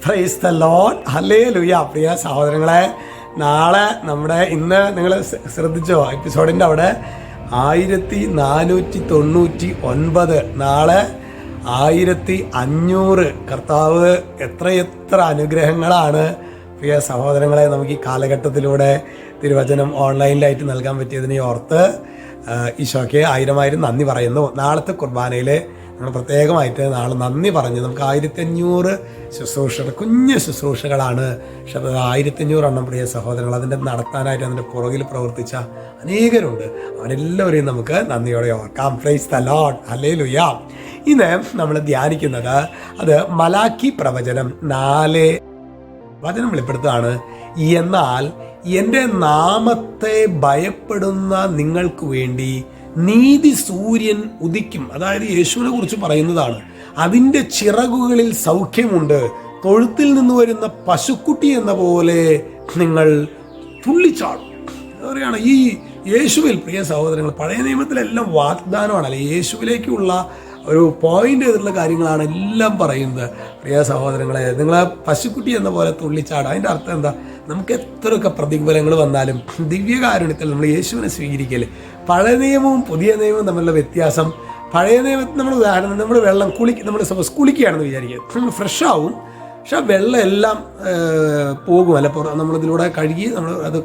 Praise the Lord. Hallelujah. പ്രിയ സഹോദരങ്ങളെ, നാളെ ഇന്ന് നിങ്ങൾ ശ്രദ്ധിച്ചോ, എപ്പിസോഡിൻ്റെ അവിടെ 1499, നാളെ 1500. കർത്താവ് എത്രയെത്ര അനുഗ്രഹങ്ങളാണ് പ്രിയ സഹോദരങ്ങളെ നമുക്ക് ഈ കാലഘട്ടത്തിലൂടെ തിരുവചനം ഓൺലൈനിലായിട്ട് നൽകാൻ പറ്റിയതിനെ ഓർത്ത് ഈശോയ്ക്ക് 1000 നന്ദി പറയുന്നു. നാളത്തെ കുർബാനയിൽ നമ്മൾ പ്രത്യേകമായിട്ട് നാളെ നന്ദി പറഞ്ഞ് നമുക്ക് 1500 ശുശ്രൂഷകൾ, കുഞ്ഞു ശുശ്രൂഷകളാണ്. പക്ഷെ 1500 പ്രിയ സഹോദരങ്ങൾ അതിൻ്റെ നടത്താനായിട്ട് അതിൻ്റെ പുറകിൽ പ്രവർത്തിച്ച അനേകരുണ്ട്. അവരെല്ലാവരെയും നമുക്ക് നന്ദിയോടെ ഓർക്കാം. Praise the Lord. ഹല്ലേലൂയ. ഇന്ന് നമ്മൾ ധ്യാനിക്കുന്നത് അത് മലാക്കി പ്രവചനം 4 വചനം വെളിപ്പെടുത്തുകയാണ്. എന്നാൽ എൻ്റെ നാമത്തെ ഭയപ്പെടുന്ന നിങ്ങൾക്ക് വേണ്ടി നീതി സൂര്യൻ ഉദിക്കും. അതായത് യേശുവിനെ കുറിച്ച് പറയുന്നതാണ്. അതിൻ്റെ ചിറകുകളിൽ സൗഖ്യമുണ്ട്. തൊഴുത്തിൽ നിന്ന് വരുന്ന പശുക്കുട്ടി എന്ന പോലെ നിങ്ങൾ തുള്ളിച്ചാടും. എന്താ പറയുകയാണ് ഈ യേശുവിൽ. പ്രിയ സഹോദരങ്ങൾ, പഴയ നിയമത്തിലെല്ലാം വാഗ്ദാനമാണ്, അല്ലെ? യേശുവിലേക്കുള്ള ഒരു പോയിന്റ് ചെയ്തിട്ടുള്ള കാര്യങ്ങളാണ് എല്ലാം പറയുന്നത്. പ്രിയ സഹോദരങ്ങളെ, നിങ്ങൾ പശുക്കുട്ടി എന്ന പോലെ തുള്ളിച്ചാടും. അതിൻ്റെ അർത്ഥം എന്താ? നമുക്ക് എത്രയൊക്കെ പ്രതിഫലങ്ങൾ വന്നാലും ദിവ്യകാരുണ്യത്തിൽ നമ്മൾ യേശുവിനെ സ്വീകരിക്കല്. പഴയ നിയമവും പുതിയ നിയമവും തമ്മിലുള്ള വ്യത്യാസം, പഴയ നിയമത്തിൽ നമ്മൾ ഉദാഹരണം, നമ്മൾ വെള്ളം നമ്മൾ സപ്പോസ് കുളിക്കുകയാണെന്ന് വിചാരിക്കുക, നമ്മൾ ഫ്രഷ് ആവും. പക്ഷെ വെള്ളം എല്ലാം പോകും, അല്ല? നമ്മളിതിലൂടെ കഴുകി അത്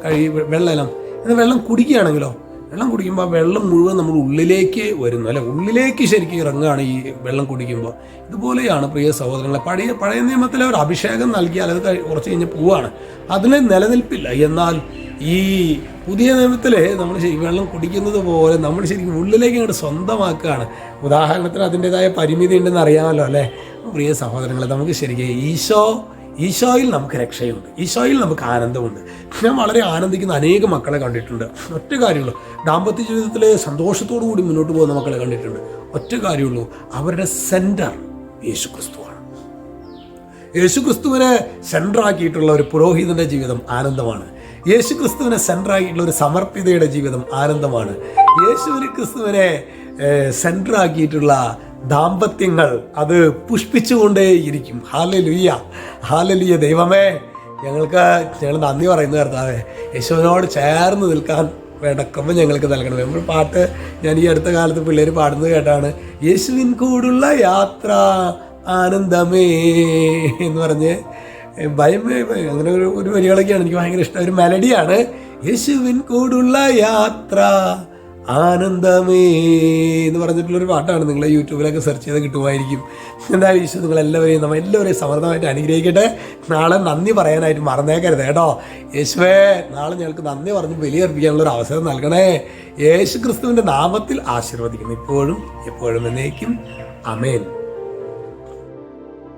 വെള്ളം എല്ലാം വെള്ളം കുടിക്കുകയാണെങ്കിലോ, വെള്ളം കുടിക്കുമ്പോൾ വെള്ളം മുഴുവൻ നമ്മൾ ഉള്ളിലേക്ക് വരുന്നു, അല്ലെ? ഉള്ളിലേക്ക് ശരിക്കും ഇറങ്ങുകയാണ് ഈ വെള്ളം കുടിക്കുമ്പോൾ. ഇതുപോലെയാണ് പ്രിയ സഹോദരങ്ങളെ, പഴയ നിയമത്തിലെ ഒരു അഭിഷേകം നൽകിയാൽ അത് കുറച്ച് കഴിഞ്ഞ് പോവാണ്, അതിന് നിലനിൽപ്പില്ല. എന്നാൽ ഈ പുതിയ നിയമത്തിൽ നമ്മൾ വെള്ളം കുടിക്കുന്നത് പോലെ നമ്മൾ ശരിക്കും ഉള്ളിലേക്ക് അങ്ങോട്ട് സ്വന്തമാക്കുകയാണ്. ഉദാഹരണത്തിന് അതിൻ്റെതായ പരിമിതി ഉണ്ടെന്ന് അറിയാമല്ലോ, അല്ലേ? പ്രിയ സഹോദരങ്ങളെ, നമുക്ക് ശരിക്കും ഈശോയിൽ നമുക്ക് രക്ഷയുണ്ട്, ഈശോയിൽ നമുക്ക് ആനന്ദമുണ്ട്. ഞാൻ വളരെ ആനന്ദിക്കുന്ന അനേകം മക്കളെ കണ്ടിട്ടുണ്ട്. ഒറ്റ കാര്യമുള്ളൂ, ദാമ്പത്യ ജീവിതത്തിലെ സന്തോഷത്തോടു കൂടി മുന്നോട്ട് പോകുന്ന മക്കളെ കണ്ടിട്ടുണ്ട്. ഒറ്റ കാര്യമുള്ളൂ, അവരുടെ സെൻറ്റർ യേശുക്രിസ്തുവാണ്. യേശുക്രിസ്തുവിനെ സെൻറ്ററാക്കിയിട്ടുള്ള ഒരു പുരോഹിതൻ്റെ ജീവിതം ആനന്ദമാണ്. യേശുക്രിസ്തുവിനെ സെൻറ്ററാക്കിയിട്ടുള്ള ഒരു സമർപ്പിതയുടെ ജീവിതം ആനന്ദമാണ്. ക്രിസ്തുവിനെ സെൻറ്ററാക്കിയിട്ടുള്ള ദാമ്പത്യങ്ങൾ അത് പുഷ്പിച്ചുകൊണ്ടേയിരിക്കും. Hallelujah, hallelujah. ദൈവമേ, ഞങ്ങൾ നന്ദി പറയുന്നു കർത്താവേ. യേശുവിനോട് ചേർന്ന് നിൽക്കാൻ വേണ്ട കൃപ ഞങ്ങൾക്ക് നൽകണം. ഒരു പാട്ട് ഞാൻ ഈ അടുത്ത കാലത്ത് പിള്ളേർ പാടുന്നത് കേട്ടാണ്. യേശുവിൻ കൂടുള്ള യാത്ര ആനന്ദമേ എന്ന് പറഞ്ഞ് ഭയമേ, അങ്ങനെ ഒരു വരികളൊക്കെയാണ് എനിക്ക് ഭയങ്കര ഇഷ്ടം. ഒരു മെലഡിയാണ്. യേശുവിൻ കൂടുള്ള യാത്ര ആനന്ദമേ എന്ന് പറഞ്ഞിട്ടുള്ളൊരു പാട്ടാണ്. നിങ്ങൾ യൂട്യൂബിലൊക്കെ സെർച്ച് ചെയ്ത് കിട്ടുമായിരിക്കും. എന്തായാലും ഈശോ നിങ്ങളെല്ലാവരെയും എല്ലാവരെയും സമൃദ്ധമായിട്ട് അനുഗ്രഹിക്കട്ടെ. നാളെ നന്ദി പറയാനായിട്ട് മറന്നേക്കരുത് കേട്ടോ. യേശുവേ, നാളെ ഞങ്ങൾക്ക് നന്ദി പറഞ്ഞ് ബലിയർപ്പിക്കാനുള്ളൊരു അവസരം നൽകണേ. യേശു ക്രിസ്തുവിൻ്റെ നാമത്തിൽ ആശീർവദിക്കുന്നു, ഇപ്പോഴും എപ്പോഴും എന്നേക്കും. ആമേൻ.